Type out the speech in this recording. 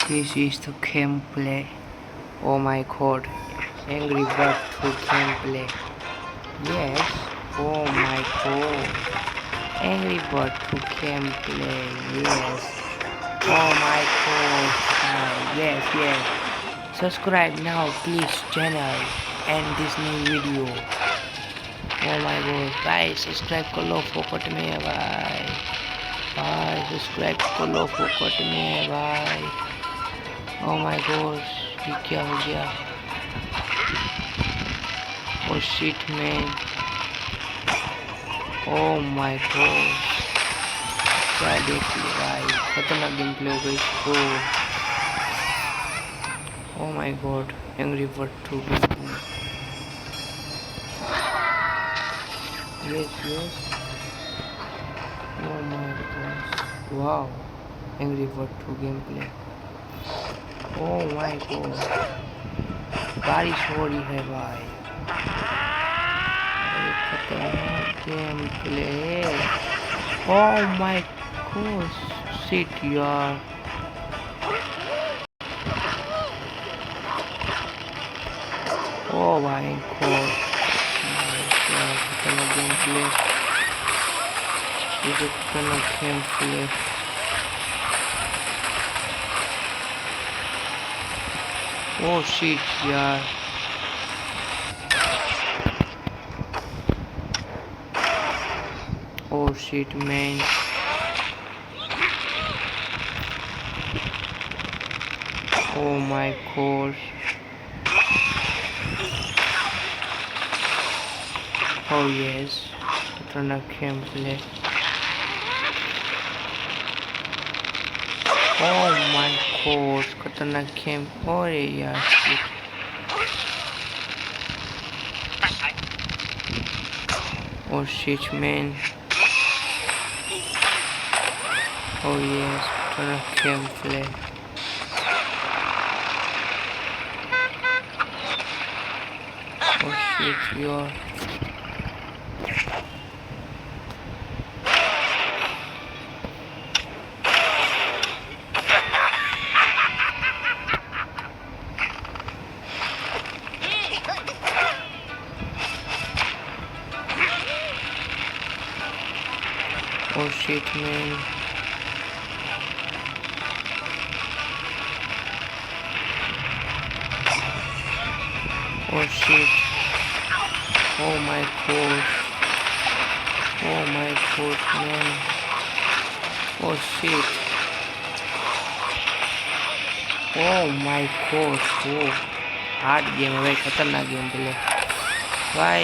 This is the gameplay. Oh my god. Angry Bird 2 gameplay. Yes. Oh my god. Angry Bird 2 gameplay. Yes. Oh my god. Yes. Subscribe now please channel and this new video. Oh my god. भाई subscribe कर लो फोकट में है भाई subscribe कर लो फोकट में है भाई. Oh my gosh, ये क्या हो गया? Oh shit man. Oh my gosh. क्या देख लिया भाई, खतरनाक गेम प्ले हो गई इसको. Oh my god, Angry Bird 2 gameplay. Yes. Oh my gosh. Wow. Angry Bird 2 gameplay. Oh my god. बारिश हो रही है भाई. खतरनाक game play. Oh my gosh. Shit यार. Oh my god. खतरनाक गेम प्ले. ये खतरनाक गेम प्ले. Oh shit यार. Oh shit man. Oh my gosh. Oh yes. खतरनाक game play. Oh my god. खतरनाक गेम. अरे यार shit. Oh shit man. Oh yes. खतरनाक गेम प्ले. Oh shit यार. Oh shit man. Oh shit. Oh my gosh. Oh my gosh man. Oh shit. Oh my gosh. Oh. Hard game है भाई, खतरनाक game play भाई.